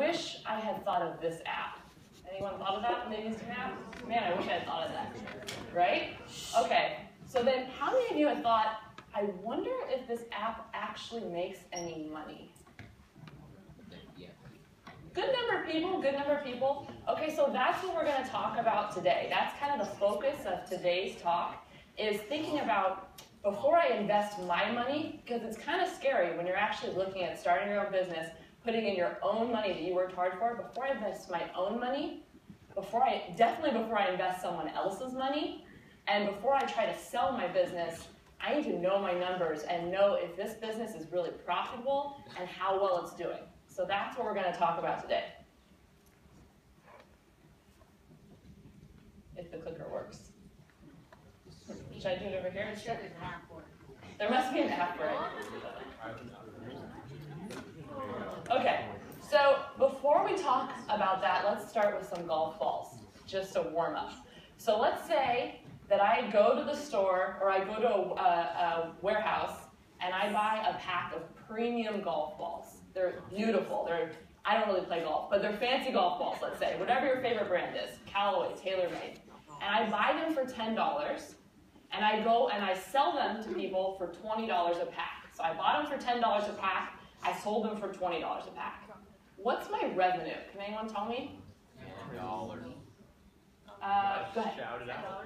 wish I had thought of this app. Anyone thought of that when they used an app? Man, I wish I had thought of that. Right? Okay, so then how many of you had thought, I wonder if this app actually makes any money? Good number of people, good number of people. Okay, so that's what we're going to talk about today. That's kind of the focus of today's talk, is thinking about, before I invest my money, because it's kind of scary when you're actually looking at starting your own business, putting in your own money that you worked hard for. Before I invest my own money, definitely before I invest someone else's money, and before I try to sell my business, I need to know my numbers and know if this business is really profitable and how well it's doing. So that's what we're going to talk about today. If the clicker works. Should I do it over here? There must be an app for it. Okay, so before we talk about that, let's start with some golf balls, just to warm up. So let's say that I go to the store, or I go to a warehouse, and I buy a pack of premium golf balls. They're beautiful. I don't really play golf, but they're fancy golf balls, let's say. Whatever your favorite brand is, Callaway, TaylorMade. And I buy them for $10, and I go and I sell them to people for $20 a pack. So I bought them for $10 a pack, I sold them for $20 a pack. What's my revenue? Can anyone tell me? $10. Go ahead. Shout it out.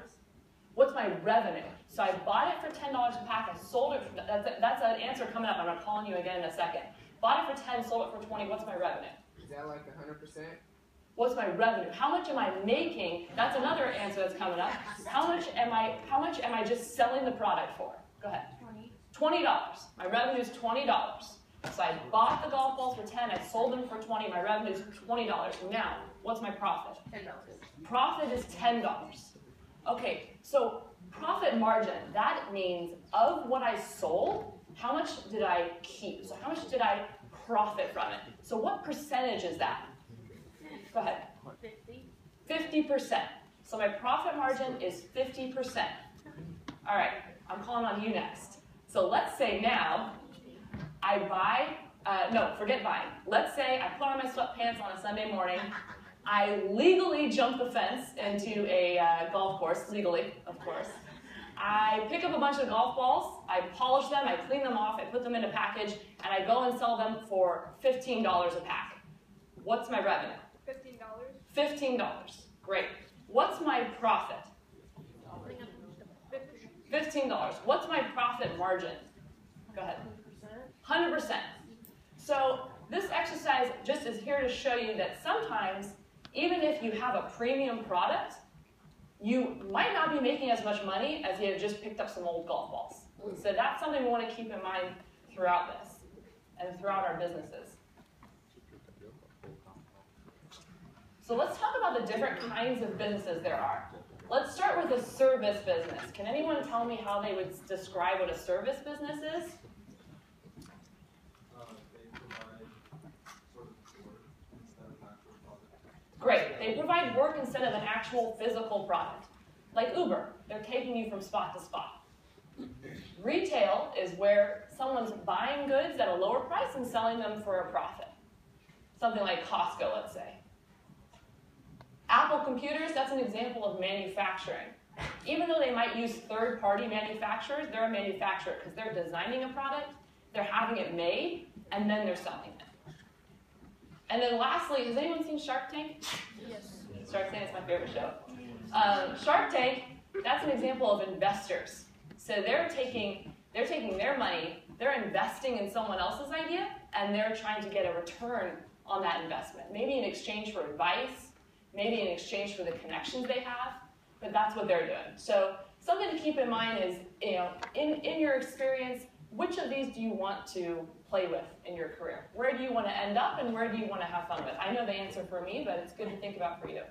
What's my revenue? So I bought it for $10 a pack, I sold it, that's an answer coming up, I'm not calling you again in a second. Bought it for 10, sold it for 20, what's my revenue? Is that like 100%? What's my revenue? How much am I making? That's another answer that's coming up. How much am I just selling the product for? Go ahead. $20. My revenue is $20. So I bought the golf balls for 10, I sold them for 20, my revenue is $20. Now, what's my profit? $10. Profit is $10. Okay, so profit margin, that means of what I sold, how much did I keep? So how much did I profit from it? So what percentage is that? Go ahead. 50%. So my profit margin is 50%. All right, I'm calling on you next. So let's say now I buy, no, forget buying. Let's say I put on my sweatpants on a Sunday morning. I legally jump the fence into a golf course, legally, of course. I pick up a bunch of golf balls, I polish them, I clean them off, I put them in a package, and I go and sell them for $15 a pack. What's my revenue? $15. Great. What's my profit? $15. What's my profit margin? Go ahead. 100%. So this exercise just is here to show you that sometimes, even if you have a premium product, you might not be making as much money as you have just picked up some old golf balls. So that's something we want to keep in mind throughout this and throughout our businesses. So let's talk about the different kinds of businesses there are. Let's start with a service business. Can anyone tell me how they would describe what a service business is? Great. They provide work instead of an actual physical product. Like Uber, they're taking you from spot to spot. Retail is where someone's buying goods at a lower price and selling them for a profit. Something like Costco, let's say. Apple computers, that's an example of manufacturing. Even though they might use third-party manufacturers, they're a manufacturer because they're designing a product, they're having it made, and then they're selling it. And then lastly, has anyone seen Shark Tank? Yes. Shark Tank is my favorite show. Shark Tank, that's an example of investors. So they're taking their money, they're investing in someone else's idea, and they're trying to get a return on that investment. Maybe in exchange for advice, maybe in exchange for the connections they have, but that's what they're doing. So something to keep in mind is, in your experience, which of these do you want to play with in your career? Where do you want to end up, and where do you want to have fun with? I know the answer for me, but it's good to think about for you.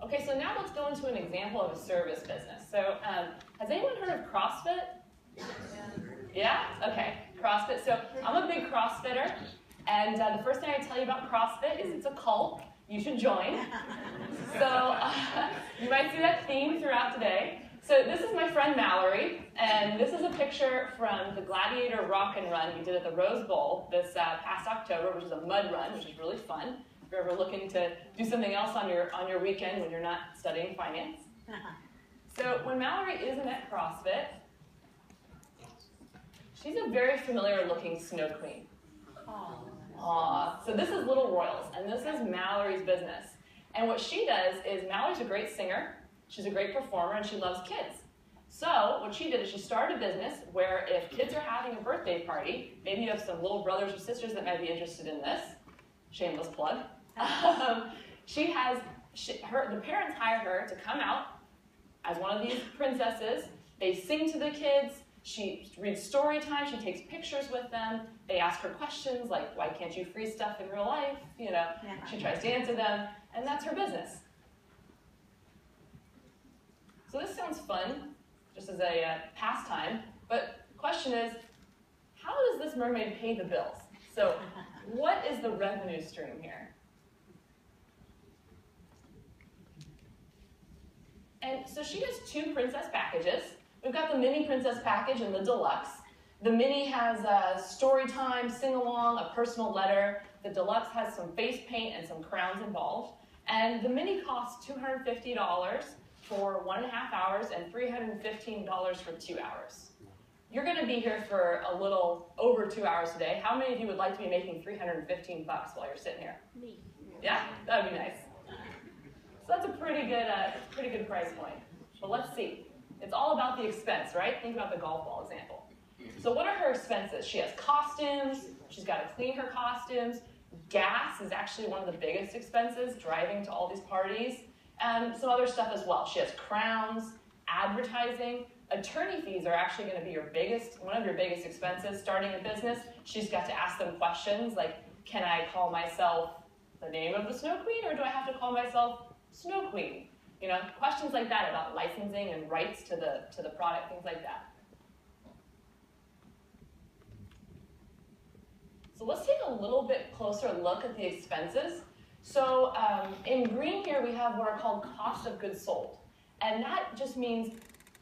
Okay, so now let's go into an example of a service business. So has anyone heard of CrossFit? Yeah? Okay, CrossFit. So I'm a big CrossFitter, and the first thing I tell you about CrossFit is it's a cult. You should join. So you might see that theme throughout today. So this is my friend Mallory, and this is a picture from the Gladiator Rock and Run we did at the Rose Bowl this past October, which is a mud run, which is really fun. If you're ever looking to do something else on your weekend when you're not studying finance. So when Mallory isn't at CrossFit, she's a very familiar looking snow queen. Aww. So this is Little Royals, and this is Mallory's business. And what she does is Mallory's a great singer, she's a great performer, and she loves kids. So what she did is she started a business where if kids are having a birthday party, maybe you have some little brothers or sisters that might be interested in this, shameless plug, the parents hire her to come out as one of these princesses. They sing to the kids, she reads story time, she takes pictures with them, they ask her questions like, why can't you freeze stuff in real life? You know, she tries to answer them, and that's her business. So this sounds fun, just as a pastime, but the question is, how does this mermaid pay the bills? So what is the revenue stream here? And so she has two princess packages. We've got the mini princess package and the deluxe. The mini has story time, sing-along, a personal letter. The deluxe has some face paint and some crowns involved. And the mini costs $250 for 1.5 hours and $315 for 2 hours. You're going to be here for a little over 2 hours today. How many of you would like to be making $315 while you're sitting here? Me. Yeah, that'd be nice. So that's a pretty good price point. But let's see. It's all about the expense, right? Think about the golf ball example. So what are her expenses? She has costumes. She's got to clean her costumes. Gas is actually one of the biggest expenses, driving to all these parties. And some other stuff as well. She has crowns, advertising. Attorney fees are actually going to be one of your biggest expenses. Starting a business, she's got to ask them questions like, can I call myself the name of the Snow Queen, or do I have to call myself Snow Queen? You know, questions like that about licensing and rights to the product, things like that. So let's take a little bit closer look at the expenses. So in green here, we have what are called cost of goods sold. And that just means,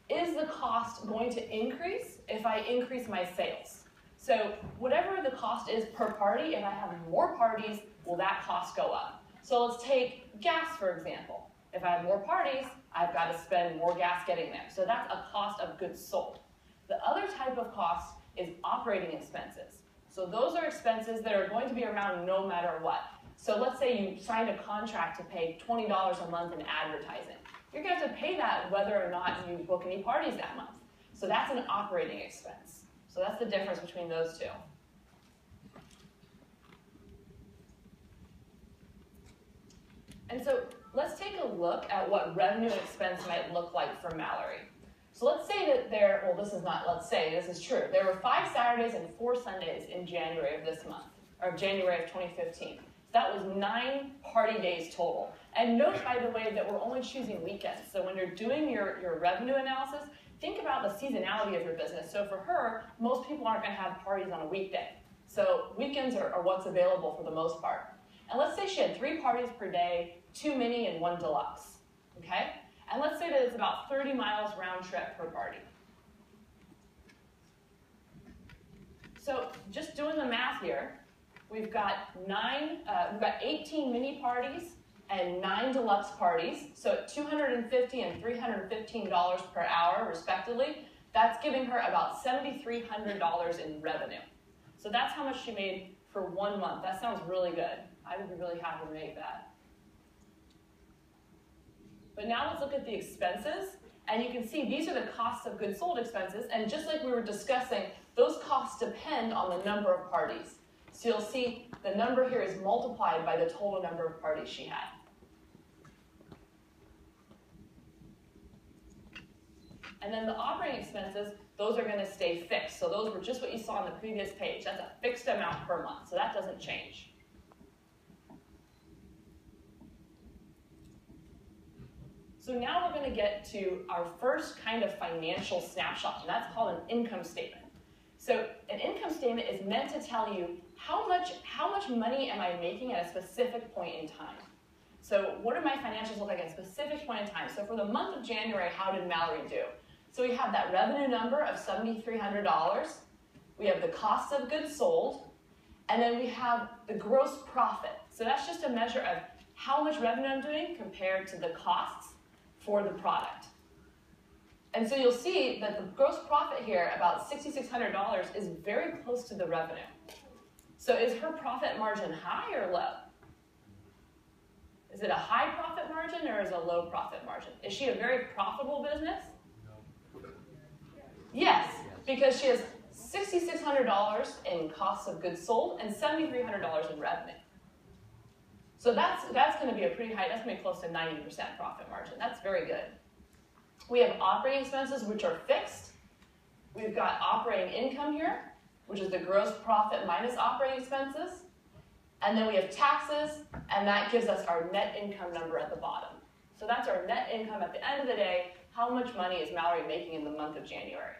is the cost going to increase if I increase my sales? So whatever the cost is per party, if I have more parties, will that cost go up? So let's take gas, for example. If I have more parties, I've got to spend more gas getting there. So that's a cost of goods sold. The other type of cost is operating expenses. So those are expenses that are going to be around no matter what. So let's say you signed a contract to pay $20 a month in advertising. You're going to have to pay that whether or not you book any parties that month. So that's an operating expense. So that's the difference between those two. And so let's take a look at what revenue and expense might look like for Mallory. So let's say that this is true. There were 5 Saturdays and 4 Sundays in January of this month, or January of 2015. So that was 9 party days total. And note, by the way, that we're only choosing weekends. So when you're doing your revenue analysis, think about the seasonality of your business. So for her, most people aren't going to have parties on a weekday. So weekends are what's available for the most part. And let's say she had 3 parties per day, 2 mini and 1 deluxe, okay? And let's say that it's about 30 miles round trip per party. So just doing the math here, we've got 18 mini parties and 9 deluxe parties. So at $250 and $315 per hour, respectively, that's giving her about $7,300 in revenue. So that's how much she made for 1 month. That sounds really good. I would be really happy to make that. But now let's look at the expenses. And you can see these are the costs of goods sold expenses. And just like we were discussing, those costs depend on the number of parties. So you'll see the number here is multiplied by the total number of parties she had. And then the operating expenses, those are going to stay fixed. So those were just what you saw on the previous page. That's a fixed amount per month. So that doesn't change. So now we're going to get to our first kind of financial snapshot, and that's called an income statement. So an income statement is meant to tell you how much money am I making at a specific point in time. So what do my financials look like at a specific point in time? So for the month of January, how did Mallory do? So we have that revenue number of $7,300. We have the cost of goods sold. And then we have the gross profit. So that's just a measure of how much revenue I'm doing compared to the costs for the product. And so you'll see that the gross profit here, about $6,600, is very close to the revenue. So is her profit margin high or low? Is it a high profit margin or is it a low profit margin? Is she a very profitable business? No. Yes, because she has $6,600 in costs of goods sold and $7,300 in revenue. So that's going to be a pretty high, that's going to be close to 90% profit margin. That's very good. We have operating expenses, which are fixed. We've got operating income here, which is the gross profit minus operating expenses. And then we have taxes, and that gives us our net income number at the bottom. So that's our net income at the end of the day. How much money is Mallory making in the month of January?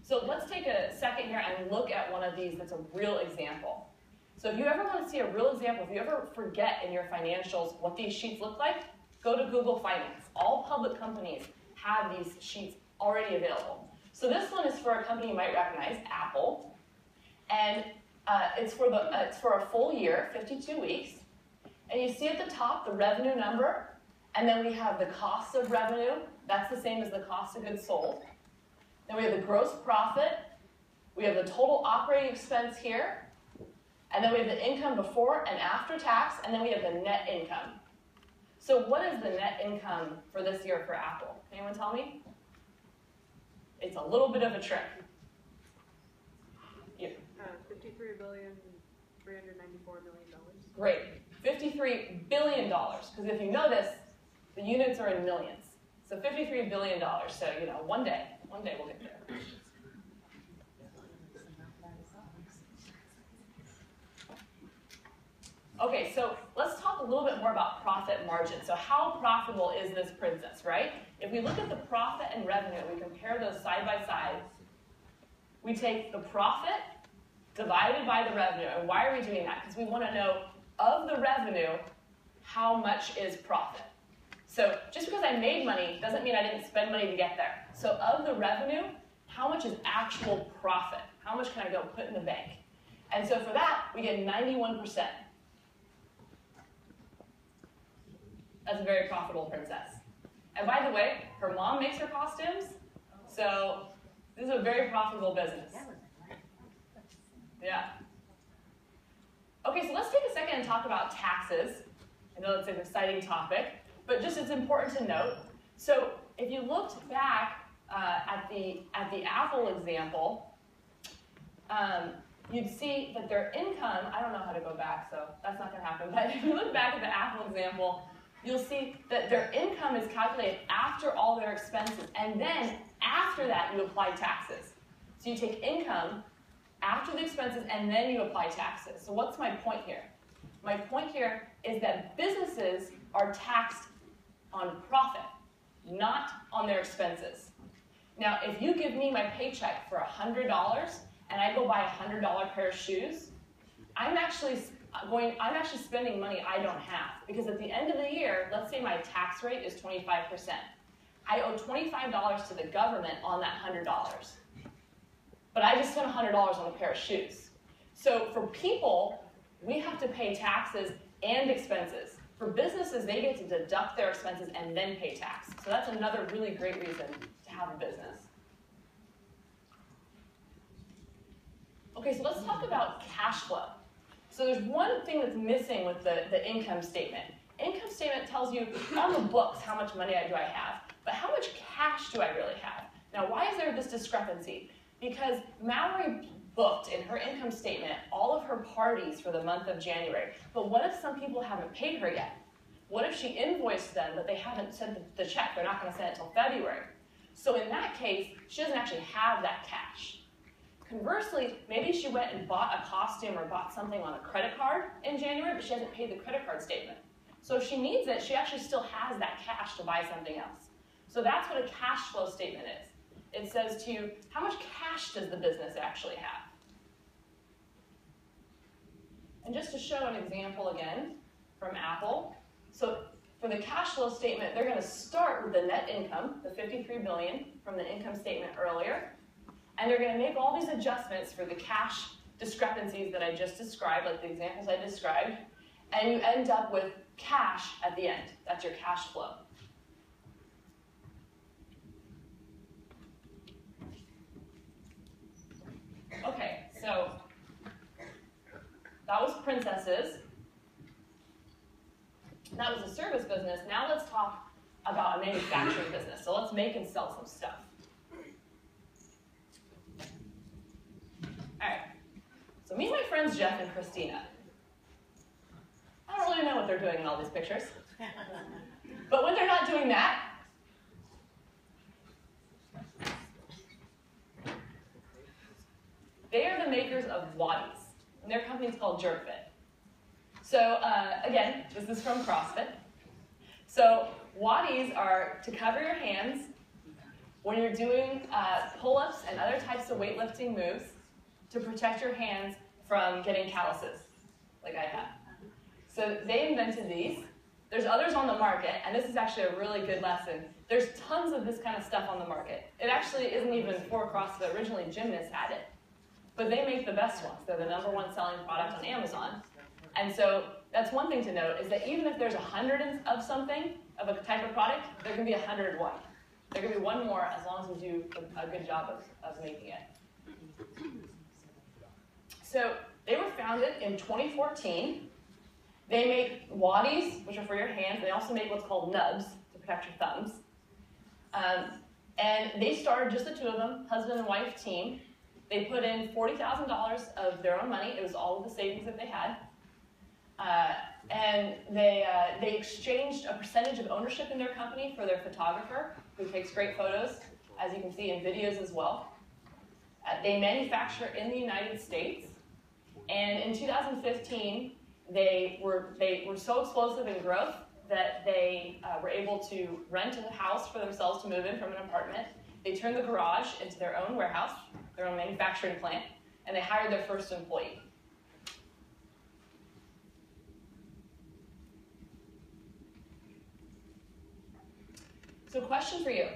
So let's take a second here and look at one of these that's a real example. So if you ever want to see a real example, if you ever forget in your financials what these sheets look like, go to Google Finance. All public companies have these sheets already available. So this one is for a company you might recognize, Apple. And it's for a full year, 52 weeks. And you see at the top the revenue number, and then we have the cost of revenue. That's the same as the cost of goods sold. Then we have the gross profit. We have the total operating expense here. And then we have the income before and after tax, and then we have the net income. So what is the net income for this year for Apple? Can anyone tell me? It's a little bit of a trick. Yeah. $53,394,000,000. Great. $53 billion. Because if you notice, the units are in millions. So $53 billion. So, one day we'll get there. Okay, so let's talk a little bit more about profit margin. So how profitable is this princess, right? If we look at the profit and revenue, we compare those side by side, we take the profit divided by the revenue. And why are we doing that? Because we want to know, of the revenue, how much is profit? So just because I made money doesn't mean I didn't spend money to get there. So of the revenue, how much is actual profit? How much can I go put in the bank? And so for that, we get 91%. That's a very profitable princess. And by the way, her mom makes her costumes, so this is a very profitable business. Yeah. Okay, so let's take a second and talk about taxes. I know that's an exciting topic, but just it's important to note. So if you looked back at the Apple example, you'd see that their income, I don't know how to go back, so that's not going to happen, but if you look back at the Apple example, you'll see that their income is calculated after all their expenses, and then after that you apply taxes. So you take income after the expenses, and then you apply taxes. So what's my point here? My point here is that businesses are taxed on profit, not on their expenses. Now, if you give me my paycheck for $100 and I go buy a $100 pair of shoes, I'm actually spending money I don't have, because at the end of the year, let's say my tax rate is 25%. I owe $25 to the government on that $100. But I just spent $100 on a pair of shoes. So for people, we have to pay taxes and expenses. For businesses, they get to deduct their expenses and then pay tax. So that's another really great reason to have a business. Okay, so let's talk about cash flow. So there's one thing that's missing with the income statement. Income statement tells you on the books how much money do I have, but how much cash do I really have? Now, why is there this discrepancy? Because Mallory booked in her income statement all of her parties for the month of January, but what if some people haven't paid her yet? What if she invoiced them, but they haven't sent the check? They're not going to send it until February. So in that case, she doesn't actually have that cash. Conversely, maybe she went and bought a costume or bought something on a credit card in January, but she hasn't paid the credit card statement. So if she needs it, she actually still has that cash to buy something else. So that's what a cash flow statement is. It says to you, how much cash does the business actually have? And just to show an example again from Apple, so for the cash flow statement, they're going to start with the net income, the $53 billion from the income statement earlier, and they're going to make all these adjustments for the cash discrepancies that I just described, like the examples I described, and you end up with cash at the end. That's your cash flow. Okay, so that was princesses. That was a service business. Now let's talk about a manufacturing business. So let's make and sell some stuff. All right. So meet my friends Jeff and Christina. I don't really know what they're doing in all these pictures. But when they're not doing that, they are the makers of Waddies, and their company is called JerkFit. So again, this is from CrossFit. So Waddies are to cover your hands when you're doing pull-ups and other types of weightlifting moves to protect your hands from getting calluses, like I have. So they invented these. There's others on the market, and this is actually a really good lesson. There's tons of this kind of stuff on the market. It actually isn't even for CrossFit. Originally, gymnasts had it. But they make the best ones. They're the #1 selling product on Amazon. And so that's one thing to note, is that even if there's 100 of something, of a type of product, there can be 101. There can be one more as long as you do a good job of making it. So they were founded in 2014. They make Waddies, which are for your hands. They also make what's called nubs to protect your thumbs. And they started just the two of them, husband and wife team. They put in $40,000 of their own money. It was all of the savings that they had. And they exchanged a percentage of ownership in their company for their photographer, who takes great photos, as you can see in videos as well. They manufacture in the United States. And in 2015, they were so explosive in growth that they were able to rent a house for themselves to move in from an apartment. They turned the garage into their own warehouse, their own manufacturing plant, and they hired their first employee. So question for you.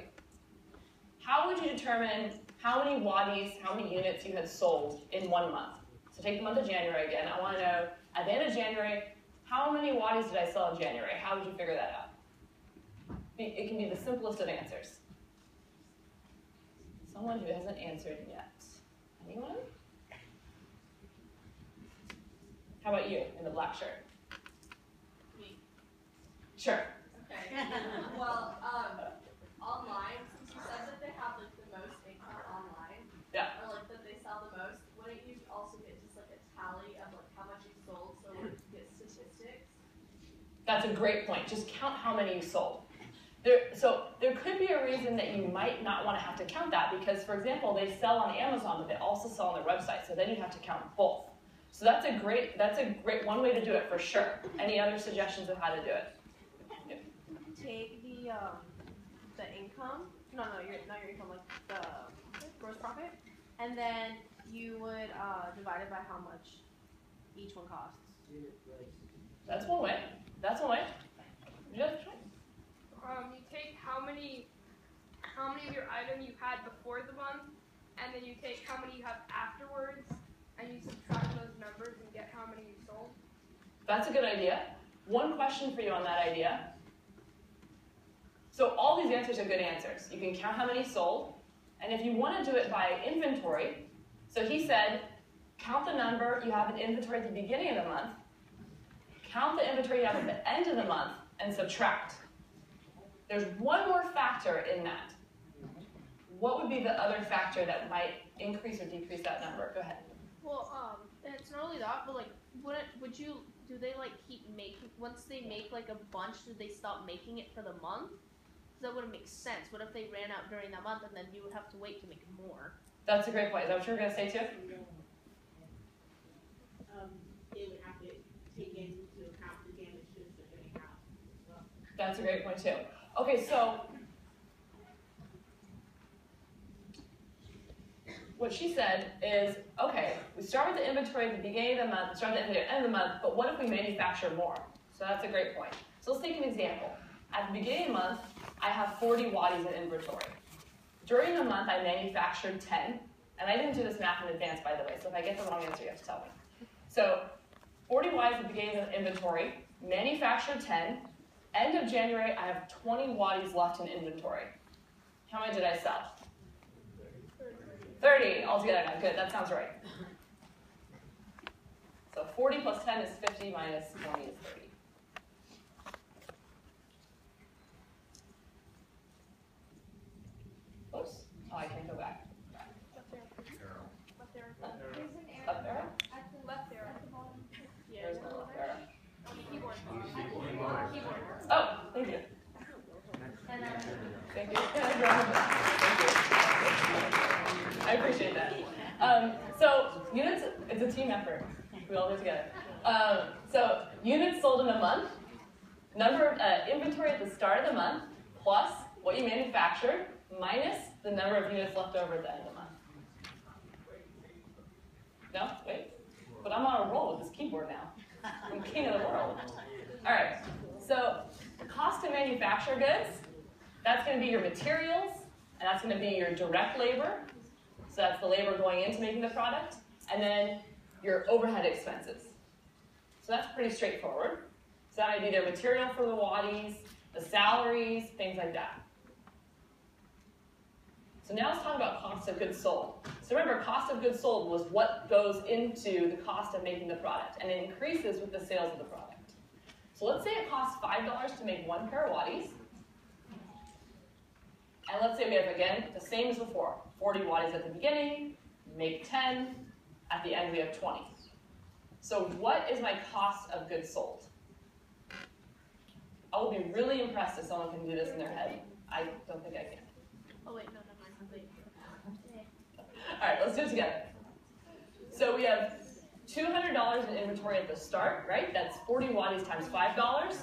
How would you determine how many Waddies, how many units you had sold in 1 month? So take the month of January again. I want to know, at the end of January, how many Waddies did I sell in January? How would you figure that out? It can be the simplest of answers. Someone who hasn't answered yet. Anyone? How about you in the black shirt? Me. Sure. Okay. Well, online, since you said that they have like the most income online, Yeah. or like that they sell the most, wouldn't you also get just like a tally of like how much you sold, so like you get statistics? That's a great point. Just count how many you sold. So there could be a reason that you might not want to have to count that because, for example, they sell on Amazon, but they also sell on their website. So then you have to count both. So that's a great one way to do it for sure. Any other suggestions of how to do it? Yeah. Take the income. No, not your income, like the gross profit, and then you would divide it by how much each one costs. That's one way. That's one way. Just try. You take how many of your item you had before the month, and then you take how many you have afterwards, and you subtract those numbers and get how many you sold. That's a good idea. One question for you on that idea. So all these answers are good answers. You can count how many sold, and if you want to do it by inventory, so he said, count the number you have in inventory at the beginning of the month, count the inventory you have at the end of the month, and subtract. There's one more factor in that. What would be the other factor that might increase or decrease that number? Go ahead. Well, it's not only that, but like, do they like keep making, once they make like a bunch, do they stop making it for the month? That wouldn't make sense. What if they ran out during that month and then you would have to wait to make more? That's a great point. Is that what you were going to say too? They would have to take into account the damages that they have as well. That's a great point too. Okay, so what she said is, okay, we start with the inventory at the beginning of the month, start at the end of the month, but what if we manufacture more? So that's a great point. So let's take an example. At the beginning of the month, I have 40 waddies in inventory. During the month, I manufactured 10, and I didn't do this math in advance, by the way, so if I get the wrong answer, you have to tell me. So 40 waddies at the beginning of the inventory, manufactured 10, end of January, I have 20 waddies left in inventory. How many did I sell? 30 altogether now. Good, that sounds right. So 40 plus 10 is 50 minus 20 is 30. Oops. Oh, I can't go back. Left arrow. Up there? Left arrow. There's no left arrow. On the keyboard. Oh, thank you. Thank you. Thank you. I appreciate that. So units, it's a team effort. We all do it together. So units sold in a month, number of inventory at the start of the month, plus what you manufactured, minus the number of units left over at the end of the month. No? Wait. But I'm on a roll with this keyboard now. I'm king of the world. All right. So the cost to manufacture goods, that's going to be your materials, and that's going to be your direct labor. So that's the labor going into making the product, and then your overhead expenses. So that's pretty straightforward. So that would be their material for the waddies, the salaries, things like that. So now let's talk about cost of goods sold. So remember, cost of goods sold was what goes into the cost of making the product, and it increases with the sales of the product. So let's say it costs $5 to make one pair of waddies. And let's say we have, again, the same as before. 40 waddies at the beginning, make 10, at the end we have 20. So what is my cost of goods sold? I will be really impressed if someone can do this in their head. I don't think I can. Oh wait, no, never mind. All right, let's do it together. So we have $200 in inventory at the start, right? That's 40 waddies times $5,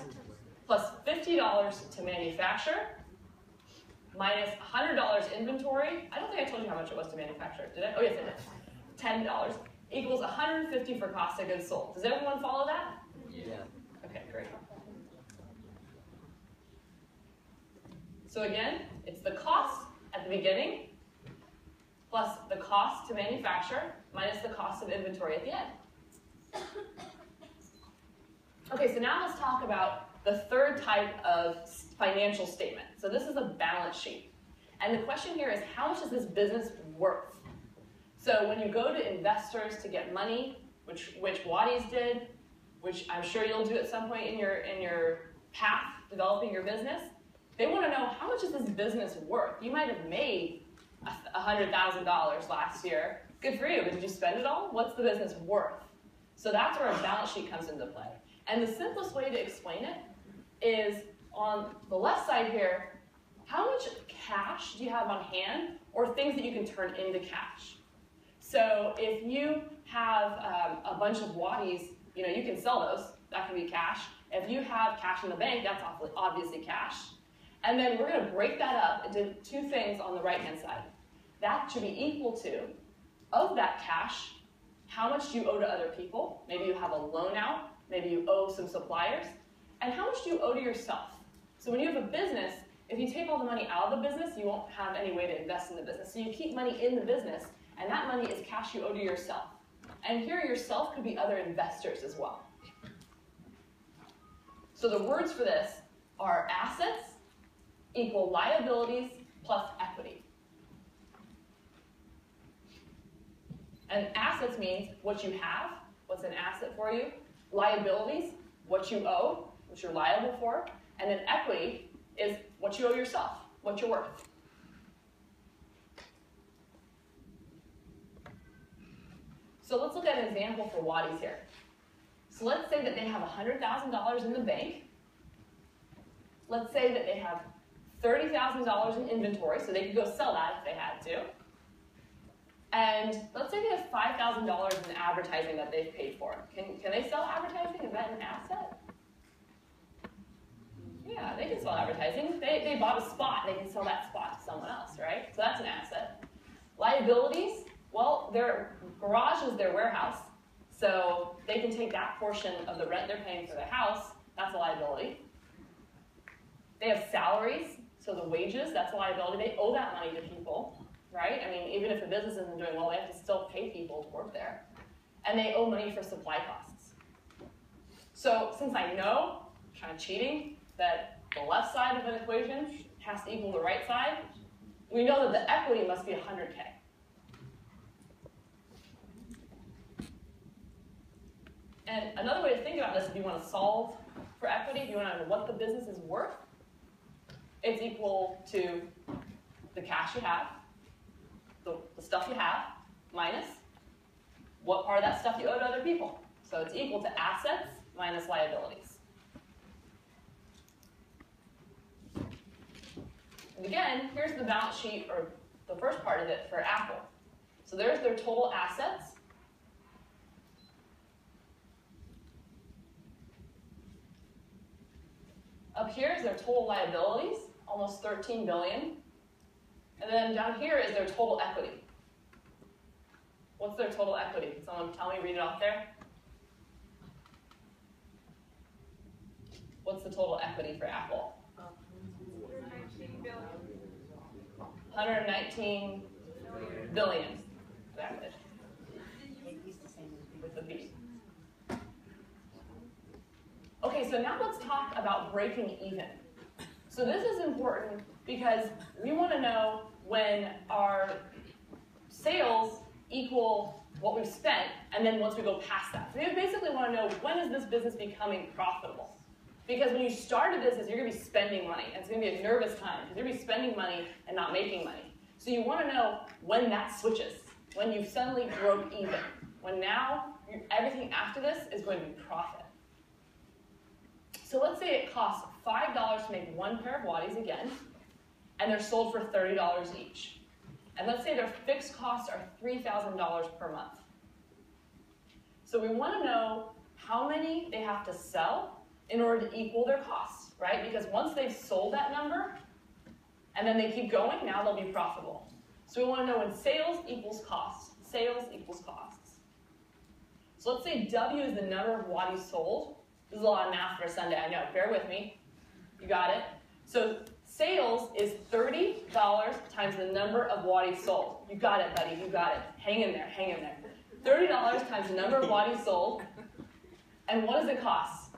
plus $50 to manufacture, minus $100 inventory. I don't think I told you how much it was to manufacture. Did I? Oh, yes, I did. $10 equals $150 for cost of goods sold. Does everyone follow that? Yeah. Okay, great. So again, it's the cost at the beginning, plus the cost to manufacture, minus the cost of inventory at the end. Okay, so now let's talk about the third type of financial statement. So this is a balance sheet. And the question here is, how much is this business worth? So when you go to investors to get money, which Waddies did, which I'm sure you'll do at some point in your path developing your business, they want to know, how much is this business worth? You might have made $100,000 last year. Good for you, but did you spend it all? What's the business worth? So that's where a balance sheet comes into play. And the simplest way to explain it is on the left side here, how much cash do you have on hand or things that you can turn into cash? So if you have a bunch of waddies, you can sell those. That can be cash. If you have cash in the bank, that's obviously cash. And then we're going to break that up into two things on the right-hand side. That should be equal to, of that cash, how much do you owe to other people? Maybe you have a loan out. Maybe you owe some suppliers. And how much do you owe to yourself? So when you have a business, if you take all the money out of the business, you won't have any way to invest in the business. So you keep money in the business, and that money is cash you owe to yourself. And here, yourself could be other investors as well. So the words for this are assets equal liabilities plus equity. And assets means what you have, what's an asset for you. Liabilities, what you owe, what you're liable for. And then equity is what you owe yourself, what you're worth. So let's look at an example for Waddies here. So let's say that they have $100,000 in the bank. Let's say that they have $30,000 in inventory, so they could go sell that if they had to. And let's say they have $5,000 in advertising that they've paid for. Can they sell advertising? Is that an asset? Yeah, they can sell advertising. They bought a spot. They can sell that spot to someone else, right? So that's an asset. Liabilities, Well, their garage is their warehouse, so they can take that portion of the rent they're paying for their house. That's a liability. They have salaries, so the wages, that's a liability. They owe that money to people, right? I mean, even if the business isn't doing well, they have to still pay people to work there. And they owe money for supply costs. So since I know, kind of cheating, that the left side of an equation has to equal the right side, we know that the equity must be 100K. And another way to think about this, if you want to solve for equity, if you want to know what the business is worth, it's equal to the cash you have, the stuff you have, minus what part of that stuff you owe to other people. So it's equal to assets minus liabilities. And again, here's the balance sheet, or the first part of it for Apple. So there's their total assets. Up here is their total liabilities, almost $13 billion. And then down here is their total equity. What's their total equity? Can someone tell me, read it off there? What's the total equity for Apple? 119 billion. 119 billion. Exactly. With a B. Okay, so now let's talk about breaking even. So this is important because we want to know when our sales equal what we've spent, and then once we go past that. So we basically want to know, when is this business becoming profitable? Because when you start a business, you're going to be spending money, and it's going to be a nervous time, because you're going to be spending money and not making money. So you want to know when that switches, when you suddenly broke even, when now everything after this is going to be profit. So let's say it costs $5 to make one pair of waddies again, and they're sold for $30 each. And let's say their fixed costs are $3,000 per month. So we want to know how many they have to sell in order to equal their costs, right? Because once they've sold that number, and then they keep going, now they'll be profitable. So we want to know when sales equals costs. Sales equals costs. So let's say W is the number of waddies sold. This is a lot of math for a Sunday, I know. Bear with me. You got it? So sales is $30 times the number of waddies sold. You got it, buddy. You got it. Hang in there. Hang in there. $30 times the number of waddies sold. And what does it cost?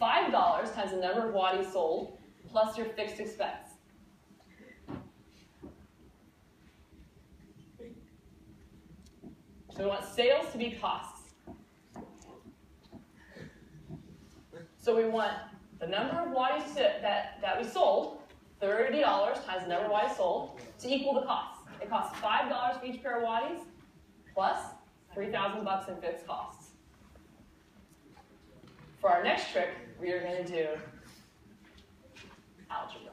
$5 times the number of waddies sold plus your fixed expense. So we want sales to be costs. So we want the number of waddies that we sold, $30 times the number of waddies sold, to equal the cost. It costs $5 for each pair of waddies, plus $3,000 in fixed costs. For our next trick, we are going to do algebra.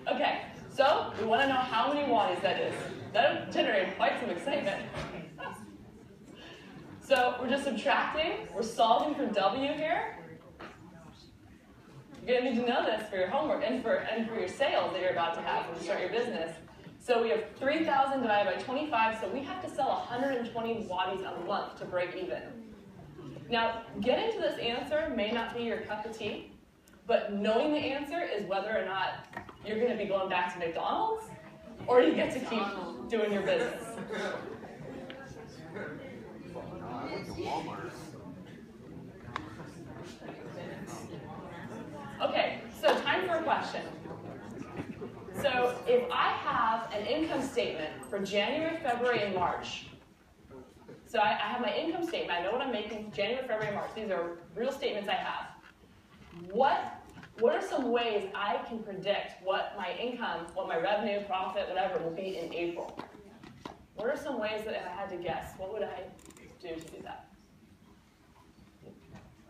Okay, so we want to know how many waddies that is. That'll generate quite some excitement. So we're just subtracting, we're solving for W here. You're going to need to know this for your homework and for your sales that you're about to have when you start your business. So we have 3,000 divided by 25, so we have to sell 120 waddies a month to break even. Now, getting to this answer may not be your cup of tea, but knowing the answer is whether or not you're going to be going back to McDonald's or you get to keep doing your business. Okay, so time for a question. So if I have an income statement for January, February, and March, so I have my income statement, I know what I'm making January, February, and March. These are real statements I have. What are some ways I can predict what my income, what my revenue, profit, whatever, will be in April? What are some ways that if I had to guess, what would I do to do that?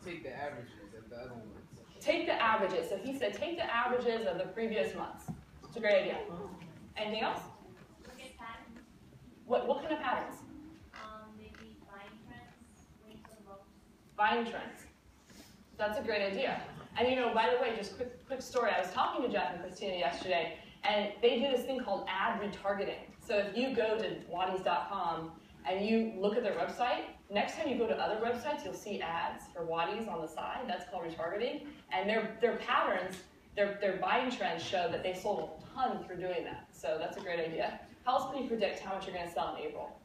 Take the averages of the other ones. Take the averages. So he said take the averages of the previous months. It's a great idea. Anything else? Look at patterns. What kind of patterns? Maybe buying trends, links and books. Buying trends. That's a great idea. And you know, by the way, just quick story. I was talking to Jeff and Christina yesterday, and they do this thing called ad retargeting. So if you go to waddies.com and you look at their website, next time you go to other websites, you'll see ads for Waddies on the side. That's called retargeting. And their patterns, their buying trends show that they sold a ton through doing that. So that's a great idea. How else can you predict how much you're going to sell in April?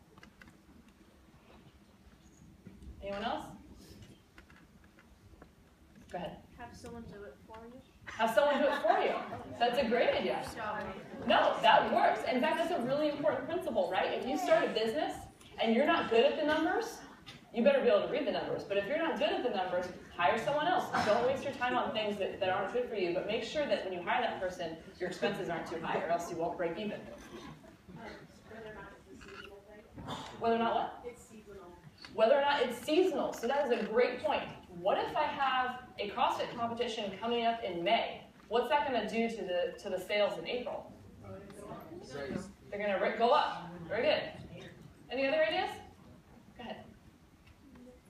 Anyone else? Go ahead. Have someone do it for you. Have someone do it for you. That's a great idea. No, that works. In fact, that's a really important principle, right? If you start a business and you're not good at the numbers, you better be able to read the numbers. But if you're not good at the numbers, hire someone else. Don't waste your time on things that aren't good for you, but make sure that when you hire that person, your expenses aren't too high, or else you won't break even. Whether or not what? It's seasonal. Whether or not it's seasonal. So that is a great point. What if I have a CrossFit competition coming up in May? What's that going to do to the sales in April? They're going to go up. Very good. Any other ideas? Go ahead.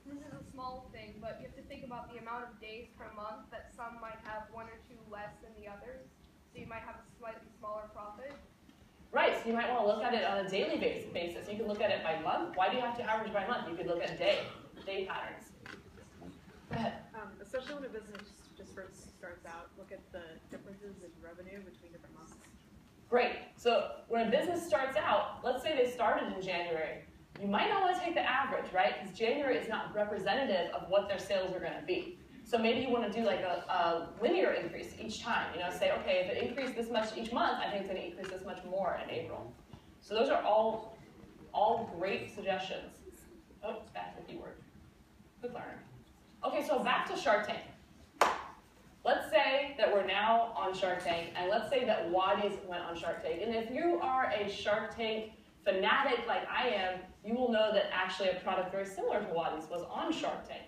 This is a small thing, but you have to think about the amount of days per month that some might have one or two less than the others. So you might have a slightly smaller profit. Right, so you might want to look at it on a daily basis. You can look at it by month. Why do you have to average by month? You could look at day patterns. Go ahead. Especially when a business just first starts out, look at the differences in revenue between different months. Great. So when a business starts out, let's say they started in January, you might not want to take the average, right? Because January is not representative of what their sales are going to be. So maybe you want to do like a linear increase each time. You know, say, okay, if it increased this much each month, I think it's going to increase this much more in April. So those are all great suggestions. Oh, that's the keyword. Good learner. Okay, so back to Shark Tank. Let's say that we're now on Shark Tank, and let's say that Waddies went on Shark Tank. And if you are a Shark Tank fanatic like I am, you will know that actually a product very similar to Waddies was on Shark Tank.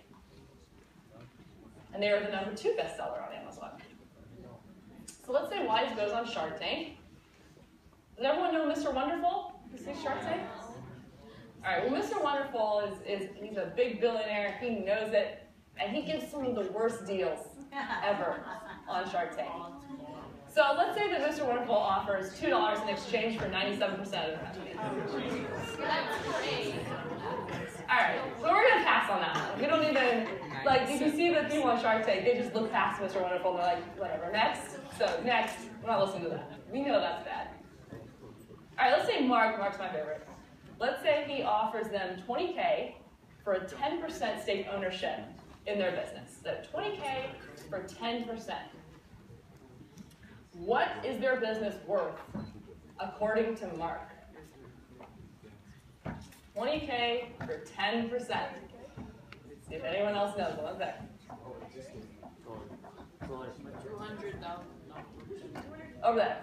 And they are the #2 bestseller on Amazon. So let's say Waddies goes on Shark Tank. Does everyone know Mr. Wonderful? You see Shark Tank? All right, well, Mr. Wonderful he's a big billionaire. He knows it. And he gives some of the worst deals ever on Shark Tank. So let's say that Mr. Wonderful offers $2 in exchange for 97% of the company. That's great. All right, so we're going to pass on that one. We don't even, like, if you see the people on Shark Tank, they just look past Mr. Wonderful and they're like, whatever, next. So next, we're not listening to that. We know that's bad. All right, let's say Mark's my favorite. Let's say he offers them $20K for a 10% stake ownership in their business. So $20K for 10%. What is their business worth according to Mark? $20K for 10%. See if anyone else knows. One sec. Over there.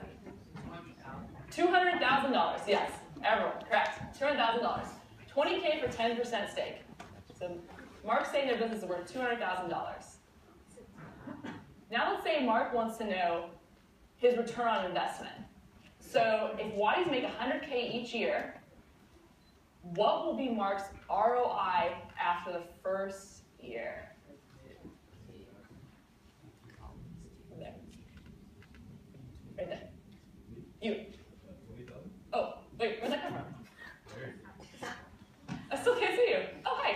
$200,000. Yes, everyone, correct. $200,000. $20K for 10% stake. So Mark's saying their business is worth $200,000. Now let's say Mark wants to know his return on investment. So if Waddies make $100K each year, what will be Mark's ROI after the first year? There. Right there. You. Oh, wait, where'd that come from? I still can't see you. Oh, hi.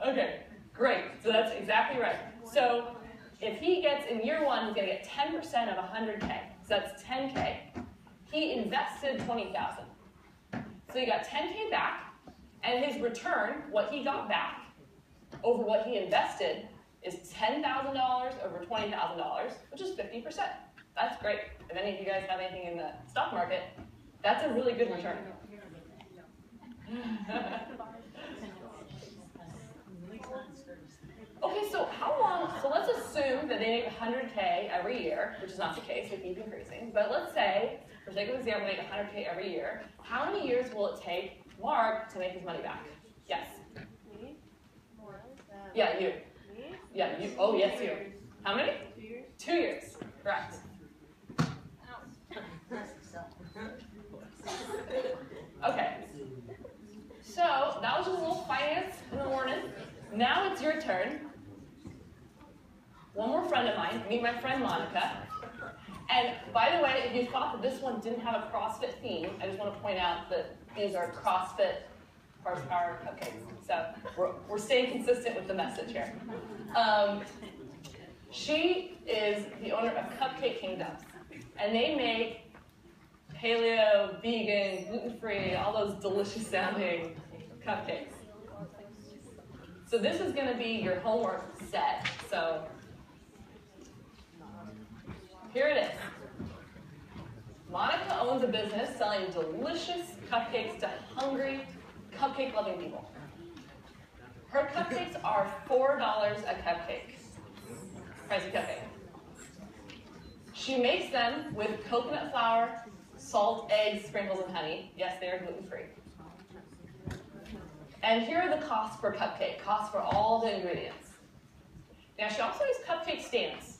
Okay, great. So that's exactly right. So if he gets, in year one, he's going to get 10% of 100K. So that's 10K. He invested 20,000. So he got 10K back, and his return, what he got back over what he invested, is $10,000 over $20,000, which is 50%. That's great. If any of you guys have anything in the stock market, that's a really good return. Okay, so how long, so let's assume that they make 100K every year, which is not the case, they keep increasing, but let's say, for sake of example, they make 100K every year. How many years will it take Mark to make his money back? Yes? Me? Yeah, you. Me? Yeah, you. Oh, yes, you. How many? 2 years. 2 years, correct. Okay. So, that was just a little finance in the morning. Now it's your turn. One more friend of mine, meet my friend Monica. And by the way, if you thought that this one didn't have a CrossFit theme, I just want to point out that these are CrossFit horsepower cupcakes. So we're staying consistent with the message here. She is the owner of Cupcake Kingdoms, and they make paleo, vegan, gluten-free, all those delicious sounding cupcakes. So this is going to be your homework set. So here it is. Monica owns a business selling delicious cupcakes to hungry, cupcake-loving people. Her cupcakes are $4 a cupcake. Price of cupcake. She makes them with coconut flour, salt, eggs, sprinkles, and honey. Yes, they are gluten-free. And here are the costs per cupcake, costs for all the ingredients. Now, she also has cupcake stands.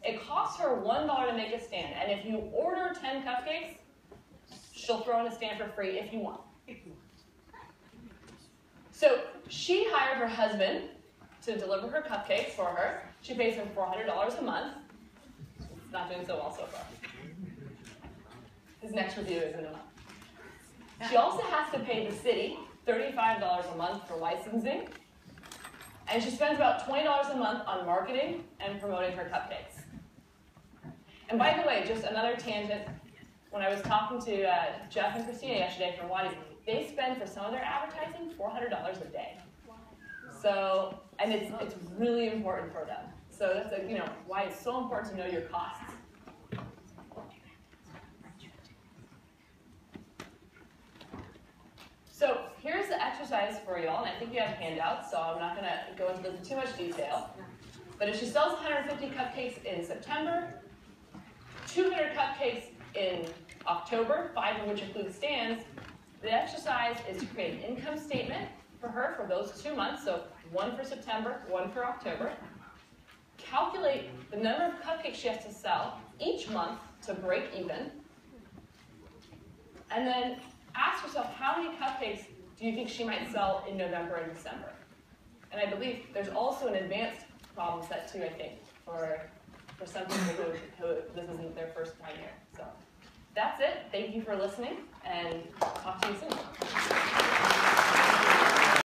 It costs her $1 to make a stand, and if you order 10 cupcakes, she'll throw in a stand for free if you want. So she hired her husband to deliver her cupcakes for her. She pays him $400 a month. It's not doing so well so far. His next review is in a month. She also has to pay the city $35 a month for licensing. And she spends about $20 a month on marketing and promoting her cupcakes. And by the way, just another tangent. When I was talking to Jeff and Christina yesterday from Wadi, they spend for some of their advertising $400 a day. So, and it's really important for them. So that's why it's so important to know your costs. So here's the exercise for y'all, and I think you have handouts, so I'm not going to go into this in too much detail. But if she sells 150 cupcakes in September, 200 cupcakes in October, 5 of which include stands, the exercise is to create an income statement for her for those 2 months, so one for September, one for October. Calculate the number of cupcakes she has to sell each month to break even. And then ask yourself, how many cupcakes do you think she might sell in November and December? And I believe there's also an advanced problem set too, I think, for some people who this isn't their first time here. So that's it. Thank you for listening, and talk to you soon.